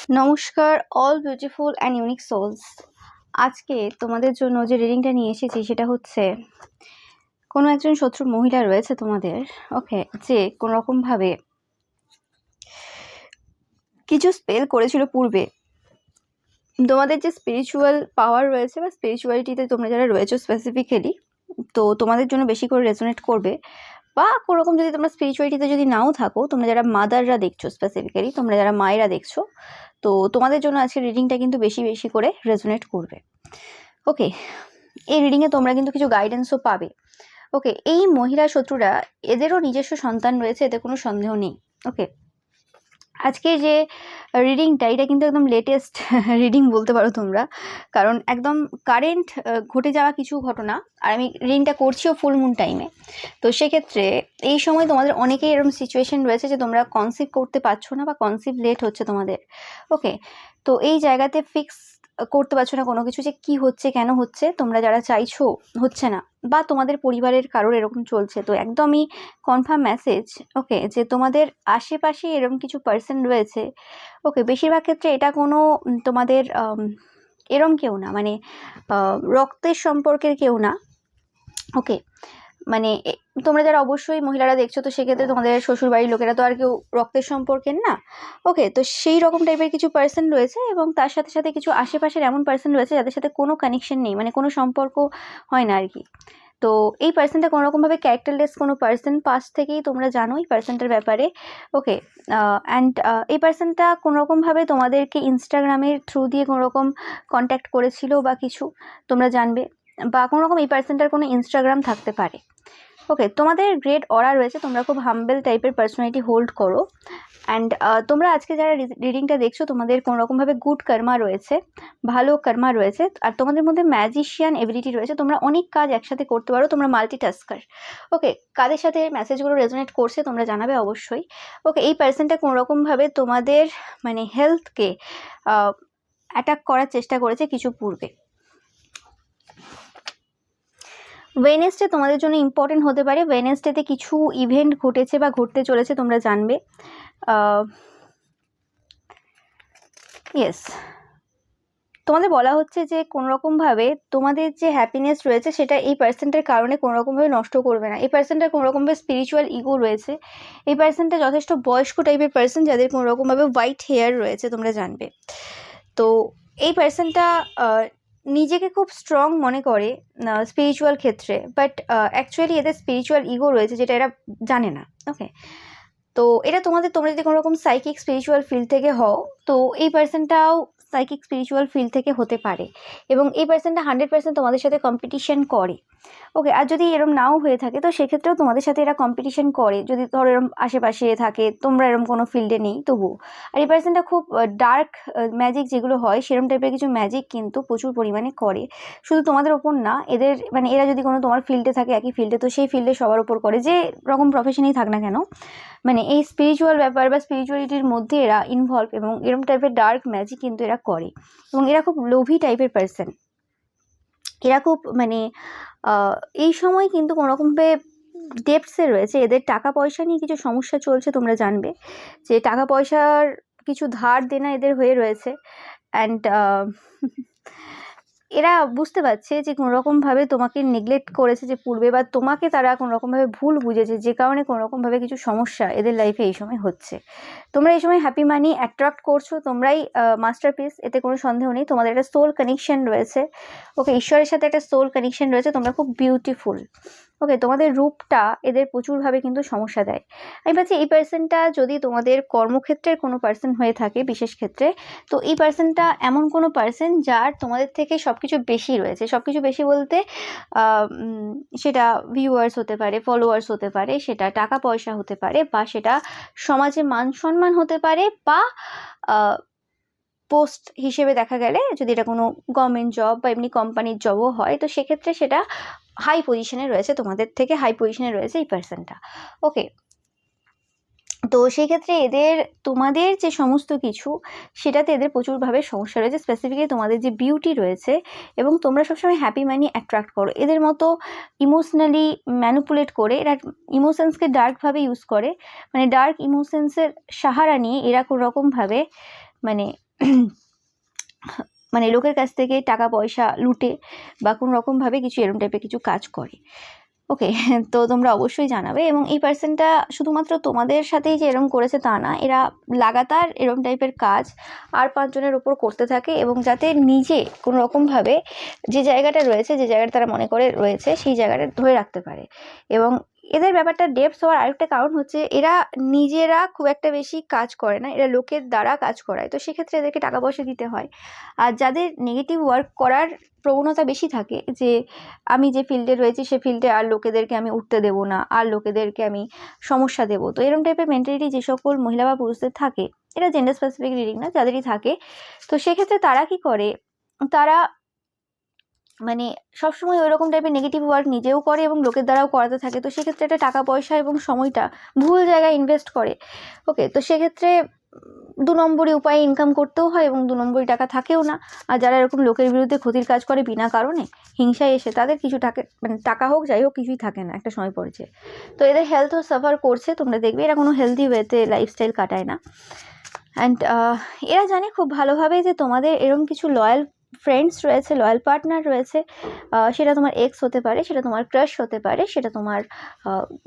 নমস্কার all beautiful and unique souls. আজকে তোমাদের জন্য যে রিডিংটা নিয়ে এসেছি সেটা হচ্ছে কোনো একজন শত্রু মহিলা রয়েছে তোমাদের, ওকে, যে কোনো রকমভাবে কিছু স্পেল করেছিল পূর্বে। তোমাদের যে স্পিরিচুয়াল পাওয়ার রয়েছে বা স্পিরিচুয়ালিটিতে তোমরা যারা রয়েছো স্পেসিফিক্যালি, তো তোমাদের জন্য বেশি করে রেজোনেট করবে। বা কোনোরকম যদি তোমরা স্পিরিচুয়ালিটিতে যদি নাও থাকো, তোমরা যারা মাদাররা দেখছো স্পেসিফিক্যালি, তোমরা যারা মায়েরা দেখছো, তো তোমাদের জন্য আজকে রিডিংটা কিন্তু বেশি বেশি করে রেজোনেট করবে। ওকে, এই রিডিংয়ে তোমরা কিন্তু কিছু গাইডেন্সও পাবে। ওকে, এই মহিলা শত্রুরা এদেরও নিজস্ব সন্তান রয়েছে, এতে কোনো সন্দেহ নেই। ওকে, আজকে যে রিডিংটা এটা কিন্তু একদম লেটেস্ট রিডিং বলতে পারো তোমরা, কারণ একদম কারেন্ট ঘটে যাওয়া কিছু ঘটনা। আর আমি রিডিংটা করছিও ফুল মুন টাইমে, তো সেক্ষেত্রে এই সময় তোমাদের অনেকেই এরকম সিচুয়েশন রয়েছে যে তোমরা কনসিভ করতে পারছো না বা কনসিভ লেট হচ্ছে তোমাদের। ওকে, তো এই জায়গাতে ফিক্স করতে পারছো না কোনো কিছু, যে কি হচ্ছে, কেন হচ্ছে, তোমরা যারা চাইছো হচ্ছে না, বা তোমাদের পরিবারের কারোর এরকম চলছে। তো একদমই কনফার্ম মেসেজ, ওকে, যে তোমাদের আশেপাশে এরকম কিছু পার্সন রয়েছে। ওকে, বেশিরভাগ ক্ষেত্রে এটা কোনো তোমাদের এরম কেউ না, মানে রক্তের সম্পর্কের কেউ না। ওকে, মানে তোমরা যারা অবশ্যই মহিলারা দেখছো, তো সেক্ষেত্রে তোমাদের শ্বশুরবাড়ির লোকেরা তো আর কেউ রক্তের সম্পর্কের না। ওকে, তো সেই রকম টাইপের কিছু পার্সন রয়েছে, এবং তার সাথে সাথে কিছু আশেপাশের এমন পার্সন রয়েছে যাদের সাথে কোনো কানেকশন নেই, মানে কোনো সম্পর্ক হয় না আর কি। তো এই পার্সনটা কোনো রকমভাবে ক্যারেক্টারলেস কোনো পার্সন, পাস্ট থেকেই তোমরা জানো এই পার্সনটার ব্যাপারে। ওকে, অ্যান্ড এই পার্সনটা কোনো রকমভাবে তোমাদেরকে ইনস্টাগ্রামের থ্রু দিয়ে কোনো রকম কন্ট্যাক্ট করেছিল বা কিছু, তোমরা জানবে। বা কোনো রকম এই পার্সনটার কোনো ইনস্টাগ্রাম থাকতে পারে। ওকে, তোমাদের গ্রেট অরা রয়েছে, তোমরা খুব হাম্বেল টাইপের পার্সোনালিটি হোল্ড করো। অ্যান্ড তোমরা আজকে যারা রিডিংটা দেখছো, তোমাদের কোনো রকমভাবে গুড কর্মা রয়েছে, ভালো কর্মা রয়েছে, আর তোমাদের মধ্যে ম্যাজিশিয়ান এবিলিটি রয়েছে। তোমরা অনেক কাজ একসাথে করতে পারো, তোমরা মাল্টিটাস্কার। ওকে, কাদের সাথে মেসেজগুলো রেজোনেট করছে তোমরা জানাবে অবশ্যই। ওকে, এই পার্সনটা কোনো রকমভাবে তোমাদের মানে হেলথকে অ্যাটাক করার চেষ্টা করেছে কিছু পূর্বে। ওয়েডনেসডে তোমাদের জন্য ইম্পর্টেন্ট হতে পারে। ওয়েডনেসডেতে কিছু ইভেন্ট ঘটেছে বা ঘটতে চলেছে, তোমরা জানবে। ইয়েস, তোমাদের বলা হচ্ছে যে কোনোরকমভাবে তোমাদের যে হ্যাপিনেস রয়েছে সেটা এই পার্সনটার কারণে কোনোরকমভাবে নষ্ট করবে না। এই পার্সনটার কোনোরকমভাবে স্পিরিচুয়াল ইগো রয়েছে। এই পার্সনটা যথেষ্ট বয়স্ক টাইপের পার্সন, যাদের কোনোরকমভাবে হোয়াইট হেয়ার রয়েছে, তোমরা জানবে। তো এই পার্সনটা নিজেকে খুব স্ট্রং মনে করে স্পিরিচুয়াল ক্ষেত্রে, বাট অ্যাকচুয়ালি এদের স্পিরিচুয়াল ইগো রয়েছে, যেটা এরা জানে না। ওকে, তো এটা তোমরা যদি কোনো রকম সাইকিক স্পিরিচুয়াল ফিল্ড থেকে হও, তো এই পার্সনটাও সাইকিক স্পিরিচুয়াল ফিল্ড থেকে হতে পারে, এবং এই পার্সনটা 100% তোমাদের সাথে কম্পিটিশন করে। ওকে, আর যদি এরম নাও হয়ে থাকে, তো সেক্ষেত্রেও তোমাদের সাথে এরা কম্পিটিশন করে, যদি ধরো এরম আশেপাশে থাকে, তোমরা এরম কোনো ফিল্ডে নেই তবুও। আর এই পার্সনটা খুব ডার্ক ম্যাজিক যেগুলো হয় সেরম টাইপের কিছু ম্যাজিক কিন্তু প্রচুর পরিমাণে করে। শুধু তোমাদের ওপর না, এদের মানে এরা যদি কোনো তোমার ফিল্ডে থাকে, একই ফিল্ডে, তো সেই ফিল্ডে সবার ওপর করে, যে রকম প্রফেশনেই থাক না কেন, মানে এই স্পিরিচুয়াল ব্যাপার বা স্পিরিচুয়ালিটির মধ্যে এরা ইনভলভ, এবং এরম টাইপের ডার্ক ম্যাজিক কিন্তু এরা করে। এবং এরা খুব লোভী টাইপের পার্সন। এরা খুব মানে এই সময় কিন্তু কোনোরকমভাবে ডেপসে রয়েছে। এদের টাকা পয়সা নিয়ে কিছু সমস্যা চলছে, তোমরা জানবে যে টাকা পয়সার কিছু ধার দেনা এদের হয়ে রয়েছে। অ্যান্ড এরা বুঝতে পারছে যে কোনোরকমভাবে তোমাকে নেগলেক্ট করেছে যে পূর্বে, বা তোমাকে তারা কোনোরকমভাবে ভুল বুঝেছে, যে কারণে কোনোরকমভাবে কিছু সমস্যা এদের লাইফে এই সময় হচ্ছে। তোমরা এই সময় হ্যাপি মানি অ্যাট্রাক্ট করছো, তোমরাই মাস্টারপিস, এতে কোনো সন্দেহ নেই। তোমাদের একটা সোল কানেকশন রয়েছে। ওকে, ঈশ্বরের সাথে একটা সোল কানেকশন রয়েছে, তোমরা খুব বিউটিফুল। ওকে, তোমাদের রূপটা এদের প্রচুরভাবে কিন্তু সমস্যা দেয়। আমি ভাবছি এই পার্সনটা যদি তোমাদের কর্মক্ষেত্রের কোনো পার্সন হয়ে থাকে বিশেষ ক্ষেত্রে, তো এই পার্সনটা এমন কোনো পার্সন যার তোমাদের থেকে সব কিছু বেশি রয়েছে। সব কিছু বেশি বলতে সেটা ভিউয়ার্স হতে পারে, ফলোয়ার্স হতে পারে, সেটা টাকা পয়সা হতে পারে, বা সেটা সমাজে মান সম্মান হতে পারে, বা পোস্ট হিসেবে দেখা গেলে যদি এটা কোনো গভর্নমেন্ট জব বা এমনি কোম্পানির জবও হয়, তো সেক্ষেত্রে সেটা হাই পজিশনে রয়েছে, তোমাদের থেকে হাই পজিশনে রয়েছে এই পার্সনটা। ওকে, তো সেই ক্ষেত্রে এদের তোমাদের যে সমস্ত কিছু সেটাতে এদের প্রচুরভাবে সমস্যা রয়েছে, স্পেসিফিক্যালি তোমাদের যে বিউটি রয়েছে, এবং তোমরা সবসময় হ্যাপি মানি অ্যাট্রাক্ট করো। এদের মতো ইমোশনালি ম্যানিপুলেট করে এরা ইমোশনসকে ডার্কভাবে ইউজ করে, মানে ডার্ক ইমোশনসের সাহারা নিয়ে এরা কোনোরকমভাবে মানে মানে লোকের কাছ থেকে টাকা পয়সা লুটে বা কোনো রকমভাবে কিছু এরম টাইপের কিছু কাজ করে। ওকে, তো তোমরা অবশ্যই জানাবে। এবং এই পার্সনটা শুধুমাত্র তোমাদের সাথেই যে এরম করেছে তা না, এরা লাগাতার এরম টাইপের কাজ আর 5 জনের ওপর করতে থাকে, এবং যাতে নিজে কোনো রকমভাবে যে জায়গাটা রয়েছে, যে জায়গাটা তারা মনে করে রয়েছে, সেই জায়গাটা ধরে রাখতে পারে। এবং এদের ব্যাপারটা ডেপথ হওয়ার আরেকটা কারণ হচ্ছে এরা নিজেরা খুব একটা বেশি কাজ করে না, এরা লোকের দ্বারা কাজ করায়। তো সেক্ষেত্রে এদেরকে টাকা পয়সা দিতে হয়। আর যাদের নেগেটিভ ওয়ার্ক করার প্রবণতা বেশি থাকে, যে আমি যে ফিল্ডে রয়েছি সে ফিল্ডে আর লোকেদেরকে আমি উঠতে দেবো না, আর লোকেদেরকে আমি সমস্যা দেবো, তো এরকম টাইপের মেন্টালিটি যে সকল মহিলা বা পুরুষদের থাকে, এটা জেন্ডার স্পেসিফিক রিডিং না, যাদেরই থাকে, তো সেক্ষেত্রে তারা কি করে, তারা মানে সবসময় ওই রকম টাইপের নেগেটিভ ওয়ার্ক নিজেও করে এবং লোকের দ্বারাও করাতে থাকে। তো সেক্ষেত্রে একটা টাকা পয়সা এবং সময়টা ভুল জায়গায় ইনভেস্ট করে। ওকে, তো সেক্ষেত্রে 2 নম্বরই উপায়ে ইনকাম করতেও হয় এবং 2 নম্বরই টাকা থাকেও না। আর যারা এরকম লোকের বিরুদ্ধে ক্ষতির কাজ করে বিনা কারণে হিংসায় এসে, তাদের কিছু টাকা মানে টাকা হোক যাই হোক কিছুই থাকে না একটা সময় পর্যায়ে। তো এদের হেলথও সাফার করছে, তোমরা দেখবে এরা কোনো হেলদি ওয়েতে লাইফস্টাইল কাটায় না। অ্যান্ড এরা জানে খুব ভালোভাবে যে তোমাদের এরকম কিছু লয়াল ফ্রেন্ডস রয়েছে, লয়াল পার্টনার রয়েছে। সেটা তোমার এক্স হতে পারে, সেটা তোমার ক্রাশ হতে পারে, সেটা তোমার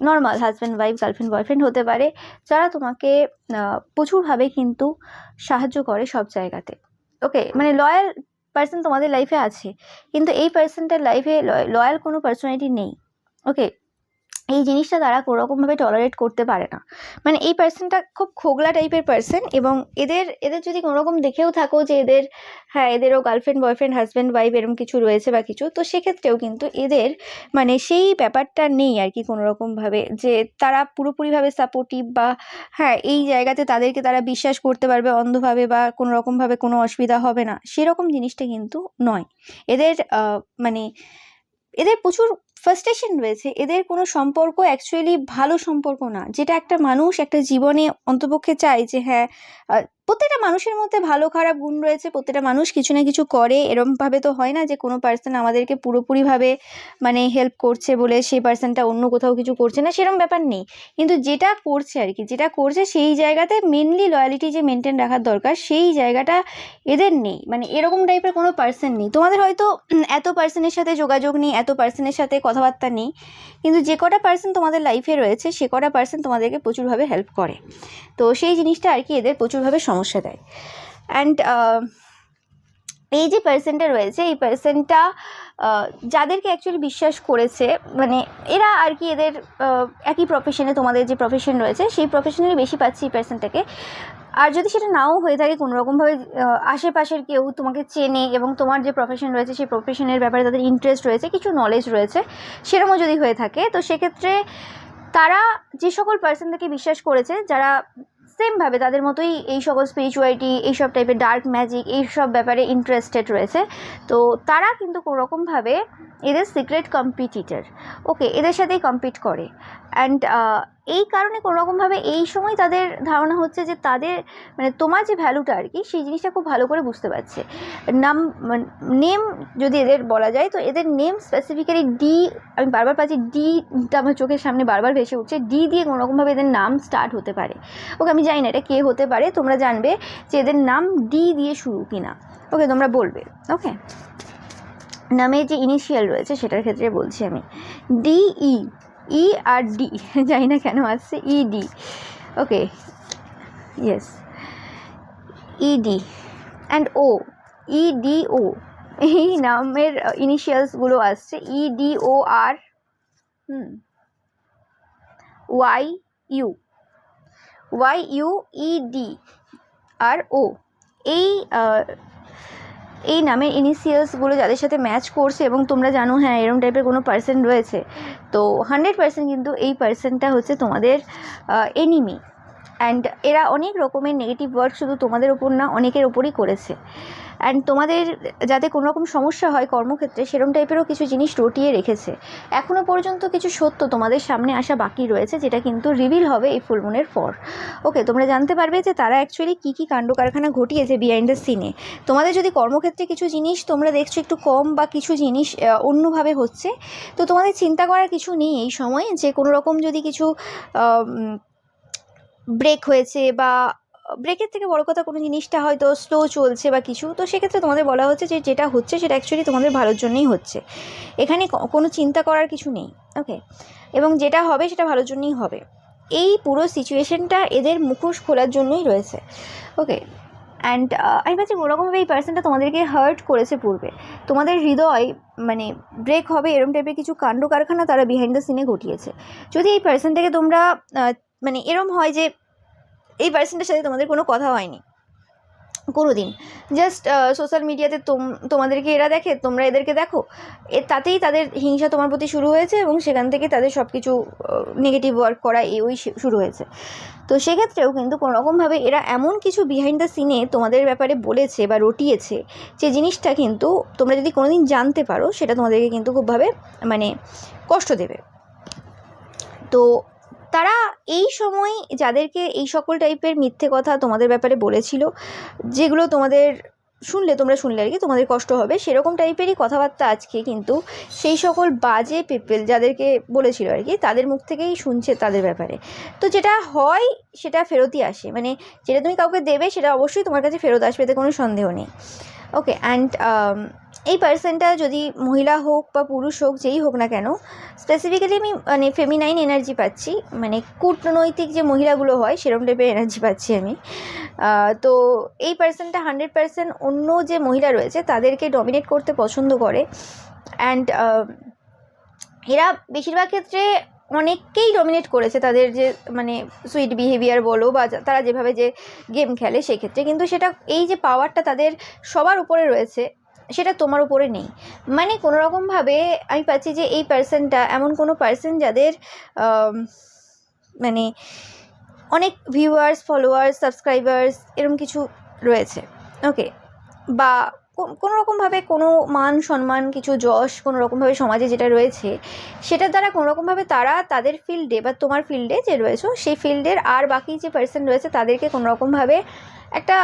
normal husband wife, girlfriend boyfriend হতে পারে, যারা তোমাকে প্রচুরভাবে কিন্তু সাহায্য করে সব জায়গাতে। ওকে, মানে লয়াল পার্সন তোমাদের লাইফে আছে, কিন্তু এই পার্সনটার লাইফে লয়াল কোনো পার্সোনালিটি নেই। ওকে, এই জিনিসটা তারা কোনোরকমভাবে টলারেট করতে পারে না। মানে এই পার্সনটা খুব খোগলা টাইপের পার্সন, এবং এদের যদি কোনোরকম দেখেও থাকো যে এদের, হ্যাঁ এদেরও গার্লফ্রেন্ড বয়ফ্রেন্ড হাজব্যান্ড ওয়াইফ এরকম কিছু রয়েছে বা কিছু, তো সেক্ষেত্রেও কিন্তু এদের মানে সেই ব্যাপারটা নেই আর কি কোনোরকমভাবে, যে তারা পুরোপুরিভাবে সাপোর্টিভ বা হ্যাঁ এই জায়গাতে তাদেরকে তারা বিশ্বাস করতে পারবে অন্ধভাবে বা কোনোরকমভাবে কোনো অসুবিধা হবে না, সেরকম জিনিসটা কিন্তু নয়। এদের মানে এদের প্রচুর ফ্রাস্ট্রেশন রয়েছে, এদের কোনো সম্পর্ক অ্যাকচুয়ালি ভালো সম্পর্ক না, যেটা একটা মানুষ একটা জীবনে অন্তপক্ষে চায় যে হ্যাঁ প্রত্যেকটা মানুষের মধ্যে ভালো খারাপ গুণ রয়েছে, প্রত্যেকটা মানুষ কিছু না কিছু করে। এরমভাবে তো হয় না যে কোনো পার্সন আমাদেরকে পুরোপুরিভাবে মানে হেল্প করছে বলে সেই পার্সনটা অন্য কোথাও কিছু করছে না, সেরকম ব্যাপার নেই। কিন্তু যেটা করছে আর কি, যেটা করছে সেই জায়গাতে মেনলি লয়ালিটি যে মেনটেন রাখার দরকার, সেই জায়গাটা এদের নেই। মানে এরকম টাইপের কোনো পার্সন নেই। তোমাদের হয়তো এত পার্সনের সাথে যোগাযোগ নেই, এত পার্সনের সাথে কথাবার্তা নেই, কিন্তু যে কটা পার্সন তোমাদের লাইফে রয়েছে সে কটা পার্সন তোমাদেরকে প্রচুরভাবে হেল্প করে। তো সেই জিনিসটা আর কি এদের প্রচুরভাবে সমস্যা দেয়। অ্যান্ড এই যে পার্সনটা রয়েছে, এই পার্সনটা যাদেরকে অ্যাকচুয়ালি বিশ্বাস করেছে, মানে এরা আর কি এদের একই প্রফেশনে, তোমাদের যে প্রফেশন রয়েছে সেই প্রফেশনালি বেশি পাচ্ছি এই পার্সনটাকে। আর যদি সেটা নাও হয়ে থাকে, কোনোরকমভাবে আশেপাশের কেউ তোমাকে চেনে এবং তোমার যে প্রফেশন রয়েছে সেই প্রফেশনের ব্যাপারে তাদের ইন্টারেস্ট রয়েছে, কিছু নলেজ রয়েছে, সেরকমও যদি হয়ে থাকে, তো সেক্ষেত্রে তারা যে সকল পার্সনদেরকে বিশ্বাস করেছে, যারা সেমভাবে তাদের মতোই এই সকল স্পিরিচুয়ালিটি, এইসব টাইপের ডার্ক ম্যাজিক এইসব ব্যাপারে ইন্টারেস্টেড রয়েছে, তো তারা কিন্তু কোনোরকমভাবে এদের সিক্রেট কম্পিটিটর। ওকে, এদের সাথেই কম্পিট করে। অ্যান্ড এই কারণে কোনোরকমভাবে এই সময় তাদের ধারণা হচ্ছে যে তাদের মানে তোমার যে ভ্যালুটা আর কি, সেই জিনিসটা খুব ভালো করে বুঝতে পারছে। নেম যদি এদের বলা যায়, তো এদের নেম স্পেসিফিক্যালি ডি, আমি বারবার পাচ্ছি ডিটা আমার চোখের সামনে বারবার ভেসে উঠছে, ডি দিয়ে কোনোরকমভাবে এদের নাম স্টার্ট হতে পারে। ওকে, আমি জানি না এটা কে হতে পারে, তোমরা জানবে যে এদের নাম ডি দিয়ে শুরু কিনা। ওকে, তোমরা বলবে। ওকে, নামের যে ইনিশিয়াল রয়েছে সেটার ক্ষেত্রে বলছি আমি, ডি ই, ই আর ডি, জানি না কেন আসছে E D. Okay, yes, E D and O, E D O, এই নামের ইনিশিয়ালসগুলো আসছে E D O R, Y U, Y U, E D R O. এই নামের ইনিশিয়ালসগুলো যাদের সাথে ম্যাচ করছে এবং তোমরা জানো হ্যাঁ এরকম টাইপের কোনো পার্সন রয়েছে, তো 100% কিন্তু এই পার্সনটা হচ্ছে তোমাদের এনিমি। অ্যান্ড এরা অনেক রকমের নেগেটিভ ওয়ার্ক শুধু তোমাদের ওপর না, অনেকের ওপরই করেছে। অ্যান্ড তোমাদের যাতে কোনো রকম সমস্যা হয় কর্মক্ষেত্রে, সেরকম টাইপেরও কিছু জিনিস রটিয়ে রেখেছে। এখনও পর্যন্ত কিছু সত্য তোমাদের সামনে আসা বাকি রয়েছে, যেটা কিন্তু রিভিল হবে এই ফুল মুনের পর। ওকে, তোমরা জানতে পারবে যে তারা অ্যাকচুয়ালি কী কী কাণ্ড কারখানা ঘটিয়েছে বিহাইন্ড দ্য সিনে। তোমাদের যদি কর্মক্ষেত্রে কিছু জিনিস তোমরা দেখছো একটু কম বা কিছু জিনিস অন্যভাবে হচ্ছে, তো তোমাদের চিন্তা করার কিছু নেই এই সময়, যে কোনো রকম যদি কিছু ব্রেক হয়েছে বা ব্রেকের থেকে বড় কথা কোনো জিনিসটা হয়তো স্লো চলছে বা কিছু, তো সেক্ষেত্রে তোমাদের বলা হচ্ছে যে যেটা হচ্ছে সেটা অ্যাকচুয়ালি তোমাদের ভালোর জন্যই হচ্ছে, এখানে কোনো চিন্তা করার কিছু নেই। ওকে, এবং যেটা হবে সেটা ভালোর জন্যই হবে। এই পুরো সিচুয়েশনটা এদের মুখোশ খোলার জন্যই রয়েছে। ওকে, অ্যান্ড আমি ভাবছি কোনোরকমভাবে এই পার্সনটা তোমাদেরকে হার্ট করেছে পূর্বে, তোমাদের হৃদয় মানে ব্রেক হবে এরম টাইপের কিছু কাণ্ড কারখানা তারা বিহাইন্ড দ্য সিনে ঘটিয়েছে। যদি এই পার্সনটাকে তোমরা মানে এরম হয় যে এই পার্সনটার সাথে তোমাদের কোনো কথা হয়নি কোনো দিন, জাস্ট সোশ্যাল মিডিয়াতে তোমাদেরকে এরা দেখে, তোমরা এদেরকে দেখো, তাতেই তাদের হিংসা তোমার প্রতি শুরু হয়েছে এবং সেখান থেকে তাদের সব কিছু নেগেটিভ ওয়ার্ক করা ওই শুরু হয়েছে। তো সেক্ষেত্রেও কিন্তু কোনোরকমভাবে এরা এমন কিছু বিহাইন্ড দ্য সিনে তোমাদের ব্যাপারে বলেছে বা রটিয়েছে যে জিনিসটা কিন্তু তোমরা যদি কোনোদিন জানতে পারো সেটা তোমাদেরকে কিন্তু খুবভাবে মানে কষ্ট দেবে। তো তারা এই সময় যাদেরকে এই সকল টাইপের মিথ্যে কথা তোমাদের ব্যাপারে বলেছিল, যেগুলো তোমরা শুনলে আর কি তোমাদের কষ্ট হবে, সেরকম টাইপেরই কথাবার্তা আজকে কিন্তু সেই সকল বাজে পিপল যাদেরকে বলেছিল আর কি তাদের মুখ থেকেই শুনছে তাদের ব্যাপারে। তো যেটা হয় সেটা ফেরতই আসে, মানে যেটা তুমি কাউকে দেবে সেটা অবশ্যই তোমার কাছে ফেরত আসবে, এতে কোনো সন্দেহ নেই। ওকে, অ্যান্ড এই পার্সনটা যদি মহিলা হোক বা পুরুষ হোক, যেই হোক না কেন, স্পেসিফিক্যালি আমি মানে ফেমিনাইন এনার্জি পাচ্ছি, মানে কূটনৈতিক যে মহিলাগুলো হয় সেরকম টাইপের এনার্জি পাচ্ছি আমি। তো এই পার্সনটা 100% অন্য যে মহিলা রয়েছে তাদেরকে ডমিনেট করতে পছন্দ করে, অ্যান্ড এরা বেশিরভাগ ক্ষেত্রে অনেককেই ডমিনেট করেছে তাদের যে মানে সুইট বিহেভিয়ার বলো বা তারা যেভাবে যে গেম খেলে সেক্ষেত্রে, কিন্তু সেটা এই যে পাওয়ারটা তাদের সবার উপরে রয়েছে সেটা তোমার উপরে নেই। মানে কোনোরকমভাবে আমি পাচ্ছি যে এই পার্সনটা এমন কোনো পার্সন যাদের মানে অনেক ভিউয়ার্স, ফলোয়ার্স, সাবস্ক্রাইবার্স এরকম কিছু রয়েছে। ওকে, বা কোনো রকমভাবে কোনো মান সম্মান কিছু যশ কোনো রকমভাবে সমাজে যেটা রয়েছে সেটার দ্বারা কোনো রকমভাবে তারা তাদের ফিল্ডে বা তোমার ফিল্ডে যে রয়েছে সেই ফিল্ডের আর বাকি যে পার্সন রয়েছে তাদেরকে কোনো রকমভাবে একটা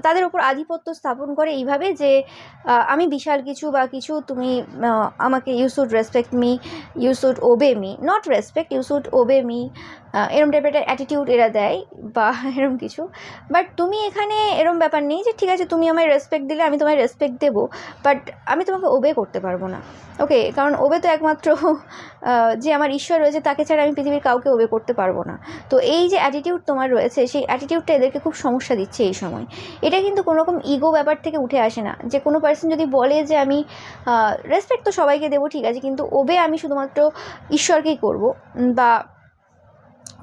তাদের উপর আধিপত্য স্থাপন করে এইভাবে যে আমি বিশাল কিছু বা কিছু, তুমি আমাকে you should respect me, you should obey me, not respect, you should obey me, এরম টাইপের একটা অ্যাটিটিউড এরা দেয় বা এরম কিছু। বাট তুমি এখানে এরম ব্যাপার নেই যে ঠিক আছে তুমি আমায় রেসপেক্ট দিলে আমি তোমায় রেসপেক্ট দেবো, বাট আমি তোমাকে ওবে করতে পারবো না। ওকে, কারণ ওবে তো একমাত্র যে আমার ঈশ্বর রয়েছে তাকে ছাড়া আমি পৃথিবীর কাউকে ওবে করতে পারবো না। তো এই যে অ্যাটিটিউড তোমার রয়েছে সেই অ্যাটিটিউডটা এদেরকে খুব সমস্যা দিচ্ছে এই সময়। এটা কিন্তু কোনো রকম ইগো ব্যাপার থেকে উঠে আসে না, যে কোনো পার্সন যদি বলে যে আমি রেসপেক্ট তো সবাইকে দেবো ঠিক আছে, কিন্তু ওবে আমি শুধুমাত্র ঈশ্বরকেই করবো, বা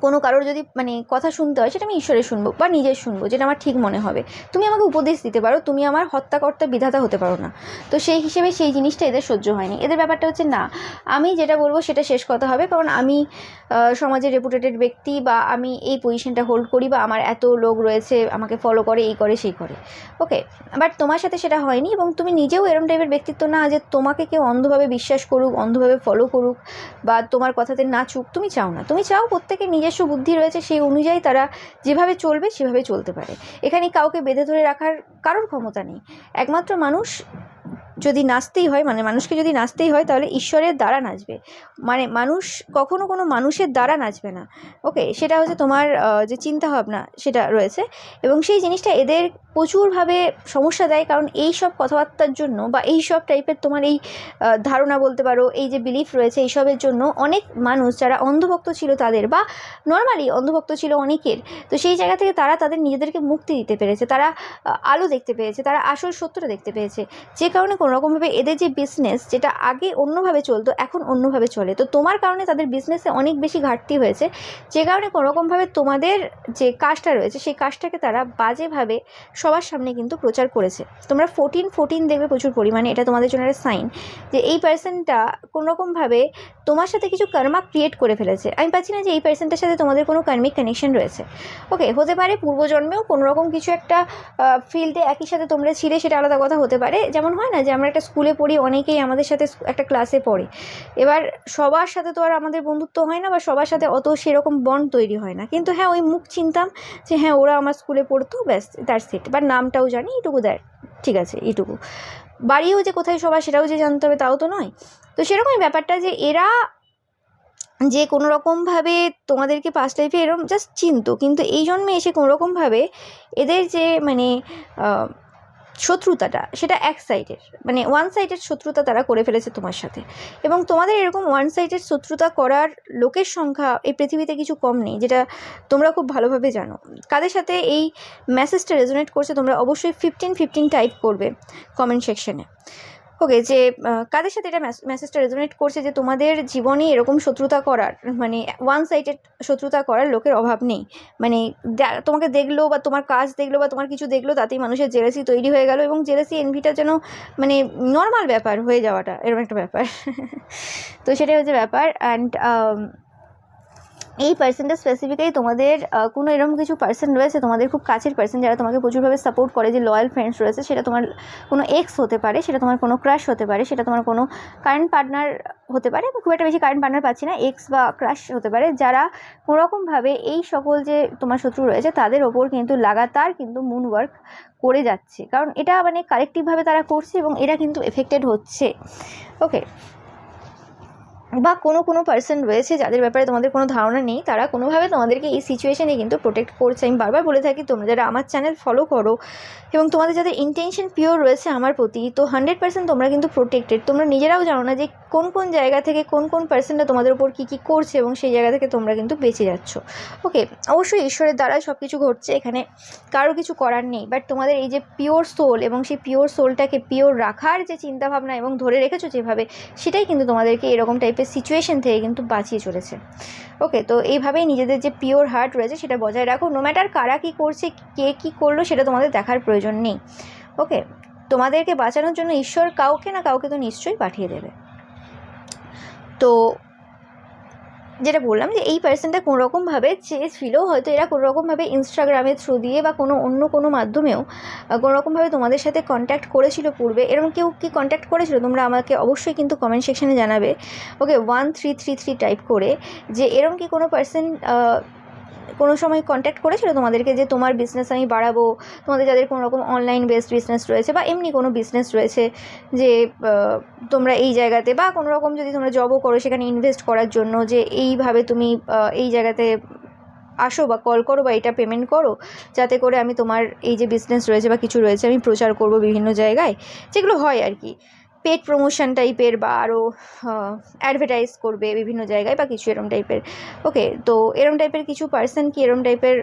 কোনো কারোর যদি মানে কথা শুনতে হয় সেটা আমি ঈশ্বরের শুনবো বা নিজের শুনবো যেটা আমার ঠিক মনে হবে। তুমি আমাকে উপদেশ দিতে পারো, তুমি আমার হত্যাকর্তা বিধাতা হতে পারো না। তো সেই হিসেবে সেই জিনিসটা এদের সহ্য হয়নি। এদের ব্যাপারটা হচ্ছে না, আমি যেটা বলবো সেটা শেষ কথা হবে, কারণ আমি সমাজের রেপুটেটেড ব্যক্তি বা আমি এই পজিশনটা হোল্ড করি বা আমার এত লোক রয়েছে আমাকে ফলো করে, এই করে সেই করে। ওকে, বাট তোমার সাথে সেটা হয়নি এবং তুমি নিজেও এরম টাইপের ব্যক্তিত্ব না যে তোমাকে কেউ অন্ধভাবে বিশ্বাস করুক, অন্ধভাবে ফলো করুক বা তোমার কথাতে নাচুক। তুমি চাও না, তুমি চাও প্রত্যেকের নিজস্ব বুদ্ধি রয়েছে, সেই অনুযায়ী তারা যেভাবে চলবে সেভাবে চলতে পারে। এখানে কাউকে বেঁধে ধরে রাখার কারোর ক্ষমতা নেই। একমাত্র মানুষ যদি নাচতেই হয়, মানে মানুষকে যদি নাচতেই হয় তাহলে ঈশ্বরের দ্বারা নাচবে, মানে মানুষ কখনো কোনো মানুষের দ্বারা নাচবে না। ওকে, সেটা হচ্ছে তোমার যে চিন্তাভাবনা সেটা রয়েছে, এবং সেই জিনিসটা এদের প্রচুরভাবে সমস্যা দেয়, কারণ এই সব কথাবার্তার জন্য বা এই সব টাইপের তোমার এই ধারণা বলতে পারো, এই যে বিলিফ রয়েছে এইসবের জন্য অনেক মানুষ যারা অন্ধভক্ত ছিল তাদের, বা নর্মালি অন্ধভক্ত ছিল অনেকের, তো সেই জায়গা থেকে তারা তাদের নিজেদেরকে মুক্তি দিতে পেরেছে, তারা আলো দেখতে পেয়েছে, তারা আসল সত্যটা দেখতে পেয়েছে, যে কারণে কোনোরকমভাবে এদের যে বিজনেস যেটা আগে অন্যভাবে চলতো এখন অন্যভাবে চলে। তো তোমার কারণে তাদের বিজনেসে অনেক বেশি ঘাটতি হয়েছে, যে কারণে কোনোরকমভাবে তোমাদের যে কাজটা রয়েছে সেই কাজটাকে তারা বাজেভাবে সবার সামনে কিন্তু প্রচার করেছে। তোমরা 14 দেখবে প্রচুর পরিমাণে, এটা তোমাদের জন্য একটা সাইন যে এই পার্সনটা কোনোরকমভাবে তোমার সাথে কিছু কর্মা ক্রিয়েট করে ফেলেছে। আমি পাচ্ছি না যে এই পার্সনটার সাথে তোমাদের কোনো কার্মিক কানেকশন রয়েছে। ওকে, হতে পারে পূর্বজন্মেও কোনো রকম কিছু একটা ফিল্ডে একই সাথে তোমরা ছিলে, সেটা আলাদা কথা হতে পারে। যেমন হয় না যে আমরা একটা স্কুলে পড়ি, অনেকেই আমাদের সাথে একটা ক্লাসে পড়ে, এবার সবার সাথে তো আর আমাদের বন্ধুত্ব হয় না বা সবার সাথে অত সেরকম বন্ড তৈরি হয় না, কিন্তু হ্যাঁ ওই মুখ চিনতাম যে হ্যাঁ ওরা আমার স্কুলে পড়তো, ব্যাস দ্যাটস ইট, বা নামটাও জানি এইটুকু, ঠিক আছে এইটুকু। বাড়িও যে কোথায় সবার সেটাও যে জানতে হবে তাও তো নয়। তো সেরকমই ব্যাপারটা যে এরা যে কোনো রকমভাবে তোমাদেরকে পাস্ট লাইফে এরকম জাস্ট চিনতো, কিন্তু এই জন্মে এসে কোনো রকমভাবে এদের যে মানে শত্রুতাটা সেটা এক সাইডের, মানে ওয়ান সাইডের শত্রুতা তারা করে ফেলেছে তোমার সাথে। এবং তোমাদের এরকম ওয়ান সাইডের শত্রুতা করার লোকের সংখ্যা এই পৃথিবীতে কিছু কম নেই, যেটা তোমরা খুব ভালোভাবে জানো। কাদের সাথে এই মেসেজটা রেজোনেট করছে তোমরা অবশ্যই 15 টাইপ করবে কমেন্ট সেকশনে। ওকে, যে কাদের সাথে এটা মেসেজটা রেজোনেট করছে যে তোমাদের জীবনে এরকম শত্রুতা করার, মানে ওয়ান সাইডেড শত্রুতা করার লোকের অভাব নেই। মানে তোমাকে দেখলো বা তোমার কাজ দেখলো বা তোমার কিছু দেখলো, তাতেই মানুষের জেলাসি তৈরি হয়ে গেল, এবং জেলাসি এনভিটা যেন মানে নর্মাল ব্যাপার হয়ে যাওয়াটা, এরকম একটা ব্যাপার। তো সেটাই হচ্ছে ব্যাপার। অ্যান্ড এই পার্সনটা স্পেসিফিক্যালি তোমাদের কোনো এরকম কিছু পার্সন রয়েছে, তোমাদের খুব কাছের পার্সন, যারা তোমাকে প্রচুরভাবে সাপোর্ট করে, যে লয়াল ফ্রেন্ডস রয়েছে। সেটা তোমার কোনো এক্স হতে পারে, সেটা তোমার কোনো ক্রাশ হতে পারে, সেটা তোমার কোনো কারেন্ট পার্টনার হতে পারে। আমি খুব একটা বেশি কারেন্ট পার্টনার পাচ্ছি না, এক্স বা ক্রাশ হতে পারে, যারা কোনোরকমভাবে এই সকল যে তোমার শত্রু রয়েছে তাদের ওপর কিন্তু লাগাতার কিন্তু মুন ওয়ার্ক করে যাচ্ছে, কারণ এটা মানে কালেকটিভভাবে তারা করছে এবং এরা কিন্তু এফেক্টেড হচ্ছে। ওকে, বা কোনো পার্সন রয়েছে যাদের ব্যাপারে তোমাদের কোনো ধারণা নেই, তারা কোনোভাবে তোমাদেরকে এই সিচুয়েশানে কিন্তু প্রোটেক্ট করছে। আমি বারবার বলে থাকি, তোমরা যারা আমার চ্যানেল ফলো করো এবং তোমাদের যাদের ইন্টেনশন পিওর রয়েছে আমার প্রতি, তো 100% তোমরা কিন্তু প্রোটেক্টেড। তোমরা নিজেরাও জানো না যে কোন জায়গা থেকে কোন পার্সনটা তোমাদের উপর কী করছে, এবং সেই জায়গা থেকে তোমরা কিন্তু বেঁচে যাচ্ছ। ওকে, অবশ্যই ঈশ্বরের দ্বারাই সব কিছু ঘটছে, এখানে কারো কিছু করার নেই। বাট তোমাদের এই যে পিওর সোল, এবং সেই পিওর সোলটাকে পিওর রাখার যে চিন্তাভাবনা এবং ধরে রেখেছো যেভাবে, সেটাই কিন্তু তোমাদেরকে এরকম টাইপের সিচুয়েশন থেকে কিন্তু বাঁচিয়ে চলেছে। ওকে, তো এইভাবেই নিজেদের যে পিওর হার্ট রয়েছে সেটা বজায় রাখো। নো ম্যাটার কারা কী করছে, কে কী করলো, সেটা তোমাদের দেখার প্রয়োজন নেই। ওকে, তোমাদেরকে বাঁচানোর জন্য ঈশ্বর কাউকে না কাউকে তো নিশ্চয়ই পাঠিয়ে দেবে। তো যেটা বললাম, যে এই পার্সনটা কোনোরকমভাবে চেয়েছিল, হয়তো এরা কোনোরকমভাবে ইনস্টাগ্রামের থ্রু দিয়ে বা অন্য কোনো মাধ্যমেও কোনোরকমভাবে তোমাদের সাথে কন্ট্যাক্ট করেছিল পূর্বে। এরকম কেউ কি কন্ট্যাক্ট করেছিল তোমরা আমাকে অবশ্যই কিন্তু কমেন্ট সেকশানে জানাবে। ওকে, 1333 টাইপ করে, যে এরকম কি কোনো পার্সন কোনো সময় কন্ট্যাক্ট করেছিল তোমাদেরকে, যে তোমার বিজনেস আমি বাড়াবো, তোমাদের যাদের কোনো রকম অনলাইন বেসড বিজনেস রয়েছে বা এমনি কোনো বিজনেস রয়েছে, যে তোমরা এই জায়গাতে বা কোনো রকম যদি তোমরা জবও করো সেখানে ইনভেস্ট করার জন্য, যে এইভাবে তুমি এই জায়গাতে আসো বা কল করো বা এটা পেমেন্ট করো, যাতে করে আমি তোমার এই যে বিজনেস রয়েছে বা কিছু রয়েছে আমি প্রচার করব বিভিন্ন জায়গায়, যেগুলো হয় আর কি, পেড প্রমোশন টাইপের বা আরও অ্যাডভার্টাইজ করবে বিভিন্ন জায়গায় বা কিছু এরম টাইপের। ওকে, তো এরম টাইপের কিছু পার্সন কি এরম টাইপের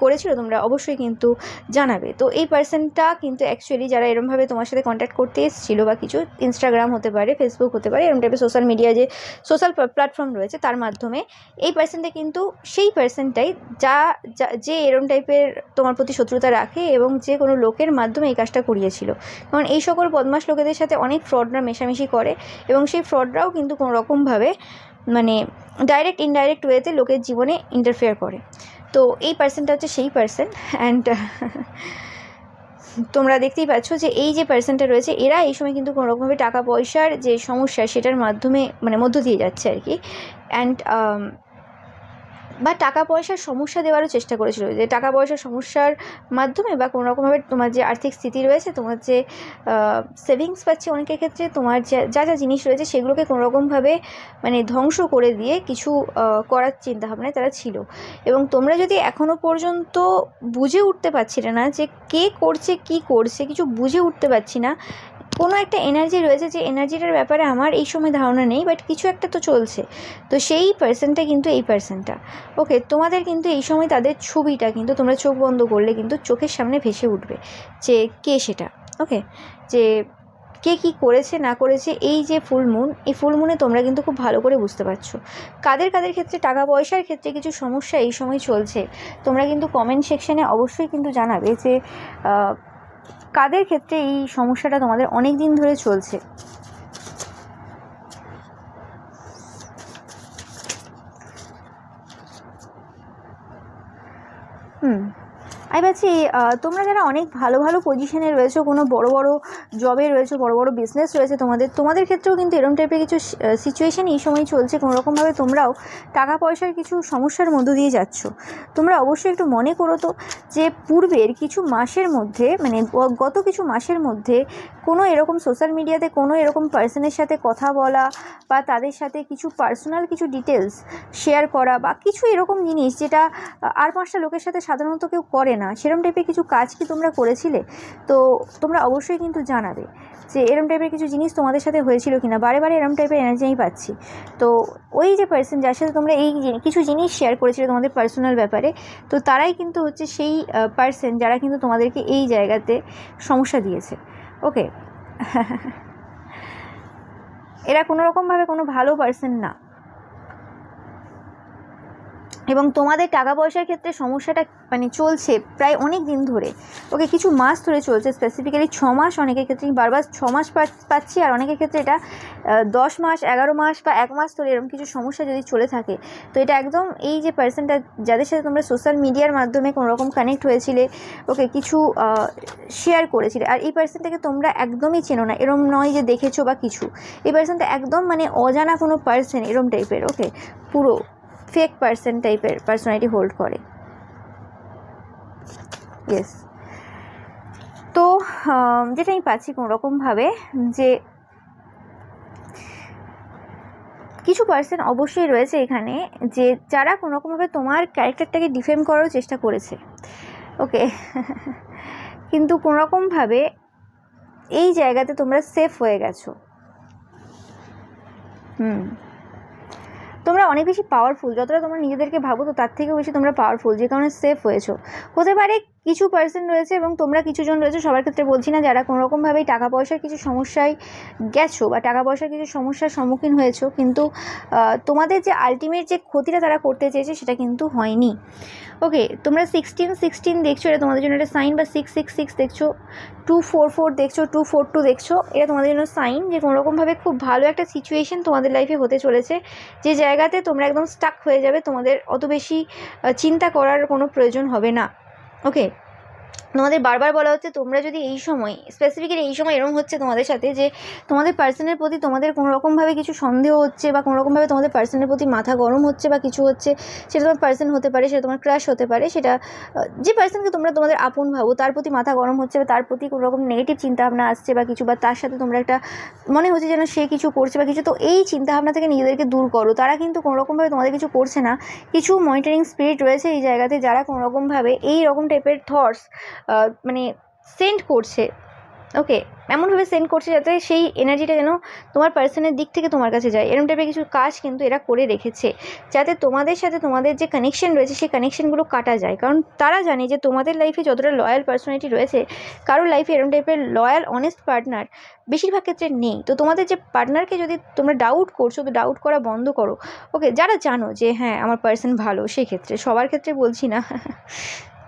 করেছিল তোমরা অবশ্যই কিন্তু জানাবে। তো এই পার্সনটা কিন্তু অ্যাকচুয়ালি যারা এরমভাবে তোমার সাথে কন্ট্যাক্ট করতে এসেছিলো বা কিছু, ইনস্টাগ্রাম হতে পারে, ফেসবুক হতে পারে, এরম টাইপের সোশ্যাল মিডিয়া যে সোশ্যাল প্ল্যাটফর্ম রয়েছে তার মাধ্যমে, এই পার্সনটা কিন্তু সেই পার্সনটাই যে এরম টাইপের তোমার প্রতি শত্রুতা রাখে এবং যে কোনো লোকের মাধ্যমে এই কাজটা করিয়েছিল। কারণ এই সকল বদমাশ লোকেদের সাথে অনেক ফ্রডরা মেশামেশি করে, এবং সেই ফ্রডরাও কিন্তু কোনো রকমভাবে মানে ডাইরেক্ট ইনডাইরেক্ট ওয়েতে লোকের জীবনে ইন্টারফেয়ার করে। তো এই পার্সনটা হচ্ছে সেই পার্সন। অ্যান্ড তোমরা দেখতেই পাচ্ছ যে এই যে পার্সনটা রয়েছে, এরা এই সময় কিন্তু কোনোরকমভাবে টাকা পয়সার যে সমস্যা সেটার মাধ্যমে মানে মধ্য দিয়ে যাচ্ছে আর কি। অ্যান্ড বা টাকা পয়সার সমস্যা দেওয়ারও চেষ্টা করেছিল, যে টাকা পয়সার সমস্যার মাধ্যমে বা কোনো রকমভাবে তোমার যে আর্থিক স্থিতি রয়েছে, তোমার যে সেভিংস পাচ্ছে অনেকের ক্ষেত্রে, তোমার যা জিনিস রয়েছে সেগুলোকে কোনোরকমভাবে মানে ধ্বংস করে দিয়ে কিছু করার চিন্তাভাবনায় তারা ছিল। এবং তোমরা যদি এখনও পর্যন্ত বুঝে উঠতে পারছিলে না যে কে করছে কী করছে, কিছু বুঝে উঠতে পারছি না, কোনো একটা এনার্জি রয়েছে, যে এনার্জিটার ব্যাপারে আমার এই সময় ধারণা নেই, বাট কিছু একটা তো চলছে, তো সেই পার্সনটা কিন্তু এই পার্সনটা। ওকে, তোমাদের কিন্তু এই সময় তাদের ছবিটা কিন্তু তোমরা চোখ বন্ধ করলে কিন্তু চোখের সামনে ভেসে উঠবে, যে কে সেটা। ওকে, যে কে কী করেছে না করেছে, এই যে ফুল মুন, এই ফুল মুনে তোমরা কিন্তু খুব ভালো করে বুঝতে পারছো কাদের ক্ষেত্রে টাকা পয়সার ক্ষেত্রে কিছু সমস্যা এই সময় চলছে। তোমরা কিন্তু কমেন্ট সেকশানে অবশ্যই কিন্তু জানাবে যে কাদের ক্ষেত্রে এই সমস্যাটা তোমাদের অনেক দিন ধরে চলছে। আমি পাচ্ছি তোমরা যারা অনেক ভালো ভালো পজিশনে রয়েছো, কোনো বড় বড় জবে রয়েছো, বড় বড় বিজনেস রয়েছে তোমাদের ক্ষেত্রেও কিন্তু এরকম টাইপের কিছু সিচুয়েশান এই সময় চলছে। কোনোরকমভাবে তোমরাও টাকা পয়সার কিছু সমস্যার মধ্য দিয়ে যাচ্ছ। তোমরা অবশ্যই একটু মনে করো তো যে পূর্বের কিছু মাসের মধ্যে, মানে গত কিছু মাসের মধ্যে কোনো এরকম সোশ্যাল মিডিয়াতে কোনো এরকম পার্সনের সাথে কথা বলা বা তাদের সাথে কিছু পার্সোনাল কিছু ডিটেলস শেয়ার করা বা কিছু এরকম জিনিস যেটা আর 5টা লোকের সাথে সাধারণত কেউ করে না, সেরকম টাইপের কিছু কাজ কি তোমরা করেছিলে? তো তোমরা অবশ্যই কিন্তু জানাবে যে এরম টাইপের কিছু জিনিস তোমাদের সাথে হয়েছিল কিনা। বারে বারে এরম টাইপের এনার্জি আমি পাচ্ছি। তো ওই যে পার্সন যার সাথে তোমরা এই কিছু জিনিস শেয়ার করেছিলে তোমাদের পার্সোনাল ব্যাপারে, তো তারাই কিন্তু হচ্ছে সেই পার্সন যারা কিন্তু তোমাদেরকে এই জায়গাতে সমস্যা দিয়েছে। ওকে, এরা কোনোরকমভাবে কোনো ভালো পার্সন না, এবং তোমাদের টাকা পয়সার ক্ষেত্রে সমস্যাটা মানে চলছে প্রায় অনেক দিন ধরে। ওকে, কিছু মাস ধরে চলছে, স্পেসিফিক্যালি 6 মাস। অনেকের ক্ষেত্রে বারবার 6 মাস পাচ্ছি, আর অনেকের ক্ষেত্রে এটা 10 মাস, 11 মাস বা 1 মাস ধরে এরকম কিছু সমস্যা যদি চলে থাকে, তো এটা একদম এই যে পার্সনটা যাদের সাথে তোমরা সোশ্যাল মিডিয়ার মাধ্যমে কোনোরকম কানেক্ট হয়েছিলে, ওকে, কিছু শেয়ার করেছিলে, আর এই পার্সনটাকে তোমরা একদমই চেনো না, এরম নয় যে দেখেছো বা কিছু। এই পার্সনটা একদম মানে অজানা কোনো পার্সন এরম টাইপের। ওকে, পুরো ফেক পার্সন টাইপের পার্সোনালিটি হোল্ড করে। ইয়েস, তো যেটা আমি পাচ্ছি কোনোরকমভাবে যে কিছু পার্সন অবশ্যই রয়েছে এখানে যে যারা কোনোরকমভাবে তোমার ক্যারেক্টারটাকে ডিফেম করার চেষ্টা করেছে। ওকে, কিন্তু কোনোরকমভাবে এই জায়গাতে তোমরা সেফ হয়ে গেছো। তোমরা অনেক বেশি পাওয়ারফুল, যতটা তোমরা নিজেদেরকে ভাবো তো তার থেকেও বেশি তোমরা পাওয়ারফুল, যে কারণে সেফ হয়েছো। হতে পারে কিছু পার্সন রয়েছে এবং তোমরা কিছুজন রয়েছে, সবার ক্ষেত্রে বলছি না, যারা কোনোরকমভাবেই টাকা পয়সার কিছু সমস্যায় গেছো বা টাকা পয়সার কিছু সমস্যার সম্মুখীন হয়েছো, কিন্তু তোমাদের যে আলটিমেট যে ক্ষতিটা তারা করতে চেয়েছে সেটা কিন্তু হয়নি। ওকে, তোমরা 16 দেখছো, এটা তোমাদের জন্য একটা সাইন, বা 666 দেখছো, 244 দেখছো, 242 দেখছো, এটা তোমাদের জন্য সাইন যে কোনোরকমভাবে খুব ভালো একটা সিচুয়েশন তোমাদের লাইফে হতে চলেছে, যে জায়গাতে তোমরা একদম স্টাক হয়ে যাবে, তোমাদের অত বেশি চিন্তা করার কোনো প্রয়োজন হবে না। ওকে, তোমাদের বারবার বলা হচ্ছে তোমরা যদি এই সময়, স্পেসিফিক্যালি এই সময় এরকম হচ্ছে তোমাদের সাথে যে তোমাদের পার্সনের প্রতি তোমাদের কোনোরকমভাবে কিছু সন্দেহ হচ্ছে, বা কোনোরকমভাবে তোমাদের পার্সনের প্রতি মাথা গরম হচ্ছে বা কিছু হচ্ছে, সেটা তোমার পার্সন হতে পারে, সেটা তোমার ক্রাশ হতে পারে, সেটা যে পার্সনকে তোমরা তোমাদের আপন ভাবো তার প্রতি মাথা গরম হচ্ছে, বা তার প্রতি কোনোরকম নেগেটিভ চিন্তাভাবনা আসছে বা কিছু, বা তার সাথে তোমরা একটা মনে হচ্ছে যেন সে কিছু করছে বা কিছু। তো এই চিন্তাভাবনা থেকে নিজেদেরকে দূর করো। তারা কিন্তু কোনোরকমভাবে তোমাদের কিছু করছে না, কিছু মনিটরিং স্পিরিট রয়েছে এই জায়গাতে যারা কোনোরকমভাবে এই রকম টাইপের থটস মানে সেন্ড করছে। ওকে, এমনভাবে সেন্ড করছে যাতে সেই এনার্জিটা যেন তোমার পার্সনের দিক থেকে তোমার কাছে যায়। এরকম টাইপের কিছু কাজ কিন্তু এরা করে রেখেছে, যাতে তোমাদের সাথে তোমাদের যে কানেকশন রয়েছে সেই কানেকশনগুলো কাটা যায়। কারণ তারা জানে যে তোমাদের লাইফে যতটা লয়াল পার্সোনালিটি রয়েছে, কারোর লাইফে এরকম টাইপের লয়াল অনেস্ট পার্টনার বেশিরভাগ ক্ষেত্রে নেই। তো তোমাদের যে পার্টনারকে যদি তোমরা ডাউট করছো, তো ডাউট করা বন্ধ করো। ওকে, যারা জানো যে হ্যাঁ আমার পার্সন ভালো, সেই ক্ষেত্রে, সবার ক্ষেত্রে বলছি না।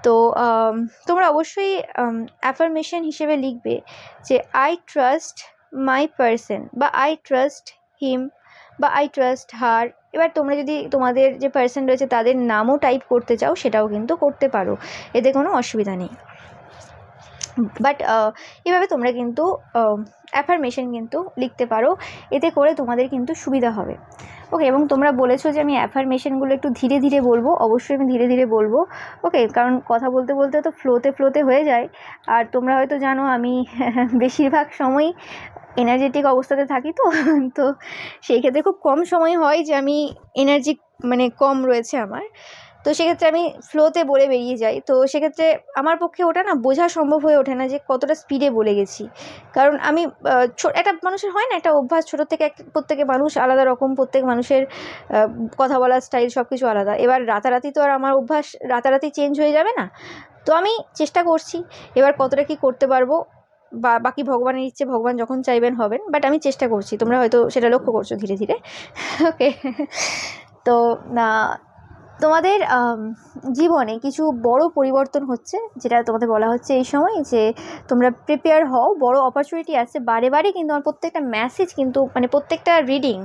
তো তোমরা অবশ্যই অ্যাফার্মেশন হিসেবে লিখবে যে আই ট্রাস্ট মাই পার্সন, বা আই ট্রাস্ট হিম, বা আই ট্রাস্ট হার। এবার তোমরা যদি তোমাদের যে পার্সন রয়েছে তাদের নামও টাইপ করতে চাও সেটাও কিন্তু করতে পারো, এতে কোনো অসুবিধা নেই। বাট এভাবে তোমরা কিন্তু অ্যাফার্মেশন কিন্তু লিখতে পারো, এতে করে তোমাদের কিন্তু সুবিধা হবে। ওকে, এবং তোমরা বলেছো যে আমি অ্যাফার্মেশনগুলো একটু ধীরে ধীরে বলবো, অবশ্যই আমি ধীরে ধীরে বলবো। ওকে, কারণ কথা বলতে বলতে তো ফ্লোতে হয়ে যায়, আর তোমরা হয়তো জানো আমি বেশিরভাগ সময়ই এনার্জেটিক অবস্থাতে থাকি, তো তো সেই ক্ষেত্রে খুব কম সময় হয় যে আমি এনার্জি মানে কম রয়েছে আমার, তো সেক্ষেত্রে আমি ফ্লোতে বলে বেরিয়ে যাই। তো সেক্ষেত্রে আমার পক্ষে ওটা না বোঝা সম্ভব হয়ে ওঠে না যে কতটা স্পিডে বলে গেছি। কারণ আমি একটা মানুষের হয় না একটা অভ্যাস, ছোটো থেকে প্রত্যেকে মানুষ আলাদা রকম, প্রত্যেক মানুষের কথা বলার স্টাইল সব কিছু আলাদা। এবার রাতারাতি তো আর আমার অভ্যাস রাতারাতি চেঞ্জ হয়ে যাবে না। তো আমি চেষ্টা করছি, এবার কতটা কি করতে পারবো বা বাকি ভগবানের ইচ্ছে, ভগবান যখন চাইবেন হবেন, বাট আমি চেষ্টা করছি, তোমরা হয়তো সেটা লক্ষ্য করছো ধীরে ধীরে। ওকে, তো তোমাদের জীবনে কিছু বড় পরিবর্তন হচ্ছে, যেটা তোমাদের বলা হচ্ছে এই সময় যে তোমরা প্রিপেয়ার হও, বড় অপরচুনিটি আসছে। বারে বারে কিন্তু আমার প্রত্যেকটা মেসেজ কিন্তু মানে প্রত্যেকটা রিডিং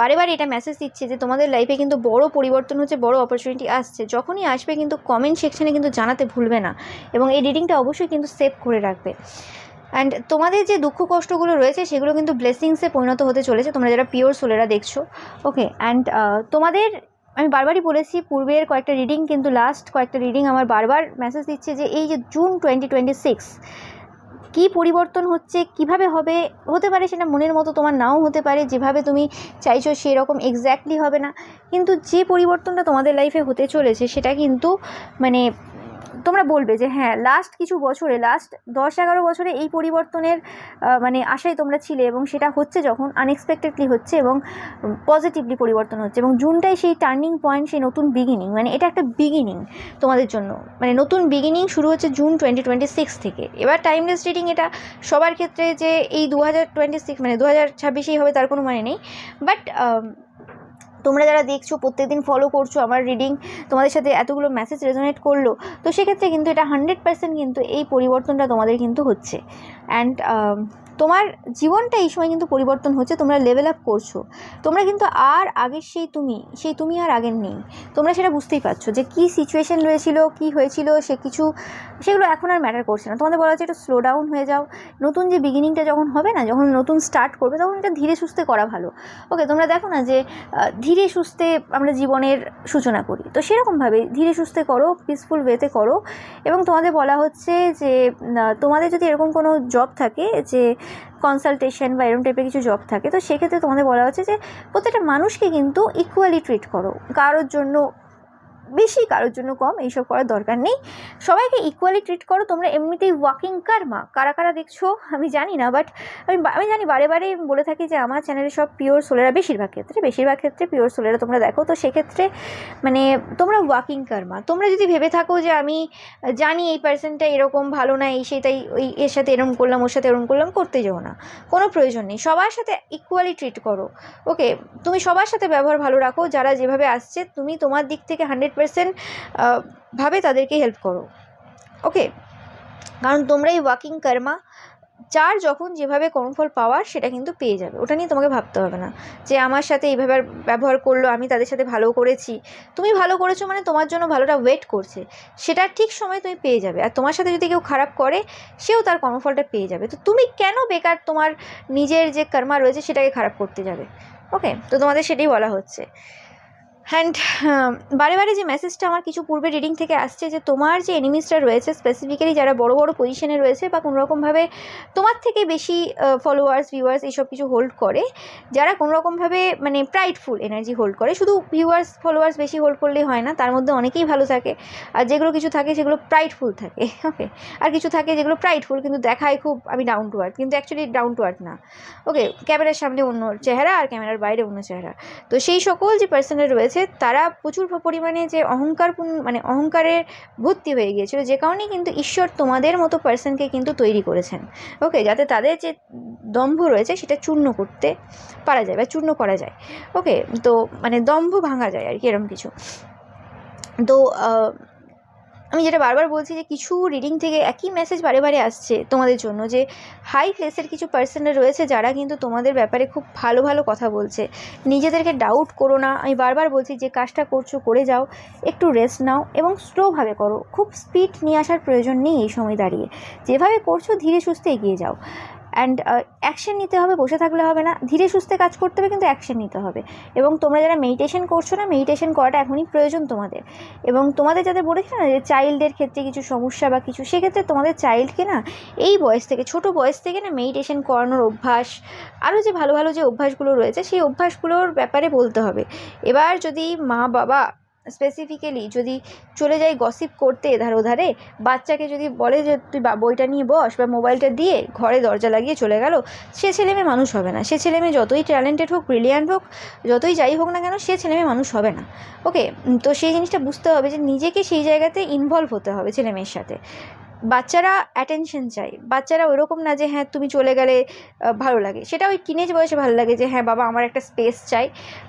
বারে বারে এটা মেসেজ দিচ্ছে যে তোমাদের লাইফে কিন্তু বড় পরিবর্তন হচ্ছে, বড় অপরচুনিটি আসছে। যখনই আসবে কিন্তু কমেন্ট সেকশানে কিন্তু জানাতে ভুলবে না, এবং এই রিডিংটা অবশ্যই কিন্তু সেভ করে রাখবে। অ্যান্ড তোমাদের যে দুঃখ কষ্টগুলো রয়েছে সেগুলো কিন্তু ব্লেসিংসে পরিণত হতে চলেছে, তোমরা যারা পিওর সোলেরা দেখছো। ওকে, অ্যান্ড তোমাদের আমি বারবারই বলেছি, পূর্বের কয়েকটা রিডিং কিন্তু লাস্ট কয়েকটা রিডিং আমার বারবার মেসেজ দিচ্ছে যে এই যে জুন 2026 কী পরিবর্তন হচ্ছে, কিভাবে হবে, হতে পারে সেটা মনের মতো তোমার নাও হতে পারে, যেভাবে তুমি চাইছো সেই রকম এক্স্যাক্টলি হবে না, কিন্তু যে পরিবর্তনটা তোমাদের লাইফে হতে চলেছে সেটা কিন্তু মানে তোমরা বলবে যে হ্যাঁ, লাস্ট কিছু বছরে, লাস্ট 10-11 বছরে এই পরিবর্তনের মানে আশায় তোমরা ছিলে, এবং সেটা হচ্ছে যখন আনএক্সপেক্টেডলি হচ্ছে এবং পজিটিভলি পরিবর্তন হচ্ছে, এবং জুনটাই সেই টার্নিং পয়েন্ট, সেই নতুন বিগিনিং, মানে এটা একটা বিগিনিং তোমাদের জন্য, মানে নতুন বিগিনিং শুরু হচ্ছে জুন 2026 থেকে। এবার টাইমলেস রিডিং এটা সবার ক্ষেত্রে যে এই 2026 মানে 2026এই হবে তার কোনো মানে নেই, বাট তোমরা যারা দেখছো, প্রত্যেকদিন ফলো করছো আমার রিডিং, তোমাদের সাথে এতগুলো মেসেজ রেজোনেট করলো, তো সেক্ষেত্রে কিন্তু এটা 100% কিন্তু এই পরিবর্তনটা তোমাদের কিন্তু হচ্ছে। অ্যান্ড তোমার জীবনটা এই সময় কিন্তু পরিবর্তন হচ্ছে, তোমরা লেভেল আপ করছো, তোমরা কিন্তু আর আগের সেই তুমি আর আগের নেই। তোমরা সেটা বুঝতেই পারছো যে কী সিচুয়েশন রয়েছিল, কী হয়েছিল, সেগুলো এখন আর ম্যাটার করছে না। তোমাদের বলা হচ্ছে একটু স্লো ডাউন হয়ে যাও, নতুন যে বিগিনিংটা যখন হবে না, যখন নতুন স্টার্ট করবে, তখন এটা ধীরে সুস্থে করা ভালো। ওকে, তোমরা দেখো না যে ধীরে সুস্থে আমরা জীবনের সূচনা করি, তো সেরকমভাবে ধীরে সুস্থে করো, পিসফুল ওয়েতে করো। এবং তোমাদের বলা হচ্ছে যে তোমাদের যদি এরকম কোনো জব থাকে, যে কনসালটেশন বা এরকম টাইপের কিছু জব থাকে, তো সেক্ষেত্রে তোমাদের বলা হচ্ছে যে প্রত্যেকটা মানুষকে কিন্তু ইকুয়ালি ট্রিট করো, কারোর জন্য বেশি কারোর জন্য কম এইসব করার দরকার নেই, সবাইকে ইকুয়ালি ট্রিট করো। তোমরা এমনিতেই ওয়াকিং কার্মা, কারা কারা দেখছো আমি জানি না, বাট আমি জানি বারে বারে বলে থাকি যে আমার চ্যানেলে সব পিওর সোলেরা, বেশিরভাগ ক্ষেত্রে পিওর সোলেরা তোমরা দেখো, তো সেক্ষেত্রে মানে তোমরা ওয়াকিং কার্মা। তোমরা যদি ভেবে থাকো যে আমি জানি এই পার্সনটা এরকম ভালো না, এই সেটাই ওই এর সাথে এরকম করলাম, ওর সাথে এরকম করলাম, করতে যাও না, কোনো প্রয়োজন নেই। সবার সাথে ইকুয়ালি ট্রিট করো। ওকে, তুমি সবার সাথে ব্যবহার ভালো রাখো, যারা যেভাবে আসছে তুমি তোমার দিক থেকে 100% ভাবে তাদেরকে হেল্প করো। ওকে, কারণ তোমরাই ওয়াকিং কর্মা, যার যখন যেভাবে কর্মফল পাওয়ার সেটা কিন্তু পেয়ে যাবে, ওটা নিয়ে তোমাকে ভাবতে হবে না যে আমার সাথে এইভাবে ব্যবহার করলো, আমি তাদের সাথে ভালো করেছি। তুমি ভালো করেছো মানে তোমার জন্য ভালোটা ওয়েট করছে, সেটা ঠিক সময় তুমি পেয়ে যাবে। আর তোমার সাথে যদি কেউ খারাপ করে, সেও তার কর্মফলটা পেয়ে যাবে। তো তুমি কেন বেকার তোমার নিজের যে কর্মা রয়েছে সেটাকে খারাপ করতে যাবে? ওকে, তো তোমাদের সেটাই বলা হচ্ছে। অ্যান্ড বারে বারে যে মেসেজটা আমার কিছু পূর্বে রিডিং থেকে আসছে, যে তোমার যে এনিমিসরা রয়েছে, স্পেসিফিক্যালি যারা বড় বড় পজিশনে রয়েছে বা কোনোরকমভাবে তোমার থেকে বেশি ফলোয়ার্স, ভিউয়ার্স এইসব কিছু হোল্ড করে, যারা কোনোরকমভাবে মানে প্রাইডফুল এনার্জি হোল্ড করে, শুধু ভিউয়ার্স ফলোয়ার্স বেশি হোল্ড করলেই হয় না, তার মধ্যে অনেকেই ভালো থাকে, আর যেগুলো কিছু থাকে সেগুলো প্রাইডফুল থাকে। ওকে, আর কিছু থাকে যেগুলো প্রাইডফুল কিন্তু দেখায় খুব আমি ডাউন টু আর্থ, কিন্তু অ্যাকচুয়ালি ডাউন টু আর্থ না। ওকে, ক্যামেরার সামনে অন্য চেহারা আর ক্যামেরার বাইরে অন্য চেহারা। তো সেই সকল যে পার্সনের রয়েছে তারা প্রচুর পরিমাণে যে অহংকারে ভর্তি হয়ে গিয়েছিল, যে কারণেই কিন্তু ঈশ্বর তোমাদের মতো পার্সনকে কিন্তু তৈরি করেছেন। ওকে, যাতে তাদের যে দম্ভ রয়েছে সেটা চূর্ণ করতে পারা যায় বা চূর্ণ করা যায়। ওকে, তো মানে দম্ভ ভাঙা যায় আর কি, এরকম কিছু। তো আমি যেটা বারবার বলছি যে কিছু রিডিং থেকে একই মেসেজ বারে বারে আসছে তোমাদের জন্য, যে হাই প্লেসের কিছু পার্সনরা রয়েছে যারা কিন্তু তোমাদের ব্যাপারে খুব ভালো ভালো কথা বলছে। নিজেদেরকে ডাউট করো না, আমি বারবার বলছি যে কাজটা করছো করে যাও, একটু রেস্ট নাও এবং স্লোভাবে করো, খুব স্পিড নিয়ে আসার প্রয়োজন নেই এই সময় দাঁড়িয়ে, যেভাবে করছো ধীরে সুস্থে এগিয়ে যাও। অ্যান্ড অ্যাকশন নিতে হবে, বসে থাকলে হবে না, ধীরে সুস্থে কাজ করতে হবে, কিন্তু অ্যাকশন নিতে হবে। এবং তোমরা যারা মেডিটেশন করছো না, মেডিটেশন করাটা এখনই প্রয়োজন তোমাদের। এবং তোমাদের যাদের বলেছো না যে চাইল্ডের ক্ষেত্রে কিছু সমস্যা বা কিছু, সেক্ষেত্রে তোমাদের চাইল্ডকে না এই বয়স থেকে, ছোটো বয়স থেকে না মেডিটেশন করানোর অভ্যাস, আরও যে ভালো ভালো যে অভ্যাসগুলো রয়েছে সেই অভ্যাসগুলোর ব্যাপারে বলতে হবে। এবার যদি মা বাবা স্পেসিফিক্যালি যদি চলে যায় গসিপ করতে এধার ওধারে, বাচ্চাকে যদি বলে যে তুই বইটা নিয়ে বস বা মোবাইলটা দিয়ে ঘরে দরজা লাগিয়ে চলে গেল, সে ছেলেমেয়ে মানুষ হবে না। সে ছেলেমেয়ে যতই ট্যালেন্টেড হোক, ব্রিলিয়ান্ট হোক, যতই যাই হোক না কেন, সে ছেলেমেয়ে মানুষ হবে না। ওকে, তো সেই জিনিসটা বুঝতে হবে যে নিজেকে সেই জায়গাতে ইনভলভ হতে হবে ছেলেমেয়ের সাথে। বাচ্চারা অ্যাটেনশন চায়, বাচ্চারা ওরকম না যে হ্যাঁ তুমি চলে গেলে ভালো লাগে, সেটা ওই টিনেজ বয়সে ভালো লাগে যে হ্যাঁ বাবা আমার একটা স্পেস চাই,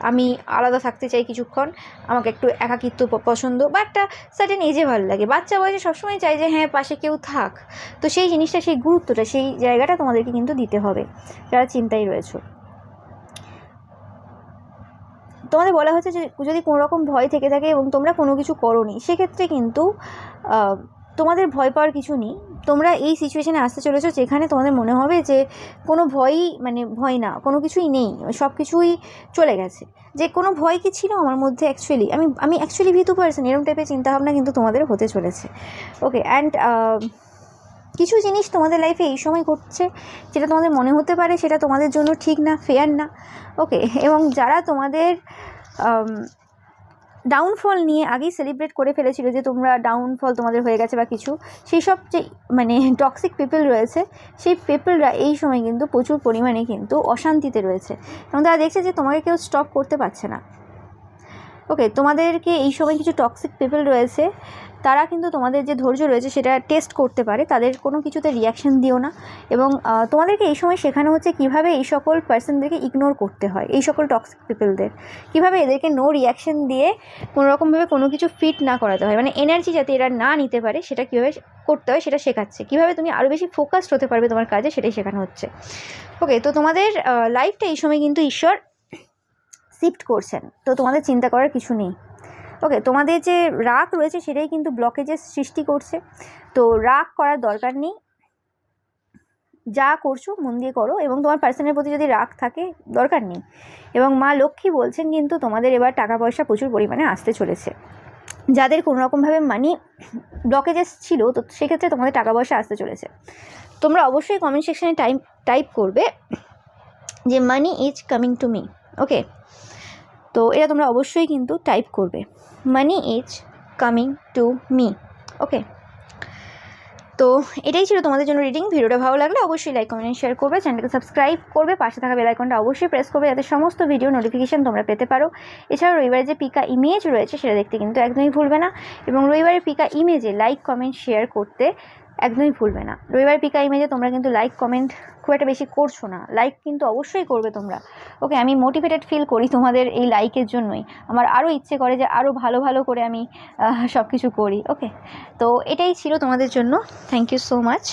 আমি আলাদা থাকতে চাই কিছুক্ষণ, আমাকে একটু একাকিত্ব পছন্দ, বা একটা সার্টেন এজে ভালো লাগে। বাচ্চা বয়সে সবসময় চাই যে হ্যাঁ পাশে কেউ থাক। তো সেই জিনিসটা, সেই গুরুত্বটা, সেই জায়গাটা তোমাদেরকে কিন্তু দিতে হবে যারা চিন্তায় রয়েছো। তোমাদের বলা হচ্ছে যে যদি কোনো রকম ভয় থেকে থাকে এবং তোমরা কোনো কিছু করোনি, সেক্ষেত্রে কিন্তু তোমাদের ভয় পাওয়ার কিছু নেই। তোমরা এই সিচুয়েশানে আসতে চলেছো যেখানে তোমাদের মনে হবে যে কোনো ভয়ই, মানে ভয় না, কোনো কিছুই নেই, সব কিছুই চলে গেছে, যে কোনো ভয় কি ছিল আমার মধ্যে, অ্যাকচুয়ালি আমি অ্যাকচুয়ালি ভীতু পারসন, এরকম টাইপের চিন্তাভাবনা কিন্তু তোমাদের হতে চলেছে। ওকে, অ্যান্ড কিছু জিনিস তোমাদের লাইফে এই সময় ঘটছে যেটা তোমাদের মনে হতে পারে সেটা তোমাদের জন্য ঠিক না, ফেয়ার না। ওকে, এবং যারা তোমাদের ডাউনফল নিয়ে আগেই সেলিব্রেট করে ফেলেছিল যে তোমরা ডাউনফল তোমাদের হয়ে গেছে বা কিছু, সেই সব যে মানে টক্সিক পিপল রয়েছে, সেই পিপলরা এই সময় কিন্তু প্রচুর পরিমাণে কিন্তু অশান্তিতে রয়েছে এবং তারা দেখছে যে তোমাকে কেউ স্টপ করতে পারছে না। ওকে, তোমাদেরকে এই সময় কিছু টক্সিক পিপল রয়েছে, তারা কিন্তু তোমাদের যে ধৈর্য রয়েছে সেটা টেস্ট করতে পারে, তাদের কোনো কিছুতে রিয়াকশান দিও না। এবং তোমাদেরকে এই সময় শেখানো হচ্ছে কীভাবে এই সকল পার্সনদেরকে ইগনোর করতে হয়, এই সকল টক্সিক পিপলদের কীভাবে এদেরকে নো রিয়াকশান দিয়ে কোনোরকমভাবে কোনো কিছু ফিট না করাতে হয়, মানে এনার্জি যাতে এরা না নিতে পারে সেটা কীভাবে করতে হয় সেটা শেখাচ্ছে, কীভাবে তুমি আরও বেশি ফোকাসড হতে পারবে তোমার কাজে, সেটাই শেখানো হচ্ছে। ওকে, তো তোমাদের লাইফটা এই সময় কিন্তু ঈশ্বর শিফট করছেন, তো তোমাদের চিন্তা করার কিছু নেই। ওকে, তোমাদের যে রাগ রয়েছে সেটাই কিন্তু ব্লকেজের সৃষ্টি করছে, তো রাগ করার দরকার নেই, যা করছো মন দিয়ে করো, এবং তোমার পার্সনের প্রতি যদি রাগ থাকে দরকার নেই। এবং মা লক্ষ্মী বলছেন কিন্তু তোমাদের এবার টাকা পয়সা প্রচুর পরিমাণে আসতে চলেছে। যাদের কোনো রকমভাবে মানি ব্লকেজেস ছিল, তো সেক্ষেত্রে তোমাদের টাকা পয়সা আসতে চলেছে। তোমরা অবশ্যই কমেন্ট সেকশানে টাইপ করবে যে money is coming to me. Okay, তো এটা তোমরা অবশ্যই কিন্তু টাইপ করবে, money is coming to me. Okay, তো এটাই ছিল তোমাদের জন্য রিডিং। ভিডিওটা ভালো লাগলে অবশ্যই লাইক, কমেন্ট, শেয়ার করবে, চ্যানেলকে সাবস্ক্রাইব করবে, পাশে থাকা বেল আইকনটা অবশ্যই প্রেস করবে যাতে সমস্ত ভিডিও নোটিফিকেশান তোমরা পেতে পারো। এছাড়াও রবিবারে যে পিকা ইমেজ রয়েছে সেটা দেখতে কিন্তু একদমই ভুলবে না, এবং রবিবারের পিকা ইমেজে লাইক, কমেন্ট, শেয়ার করতে একদমই ভুলবে না। রবিবার পিকা ইমেজে তোমরা কিন্তু লাইক, কমেন্ট খুব একটা বেশি করছো না, লাইক কিন্তু অবশ্যই করবে তোমরা। ওকে, আমি মোটিভেটেড ফিল করি তোমাদের এই লাইকের জন্যই, আমার আরও ইচ্ছে করে যে আরও ভালো ভালো করে আমি সব কিছু করি। ওকে, তো এটাই ছিল তোমাদের জন্য। Thank you so much.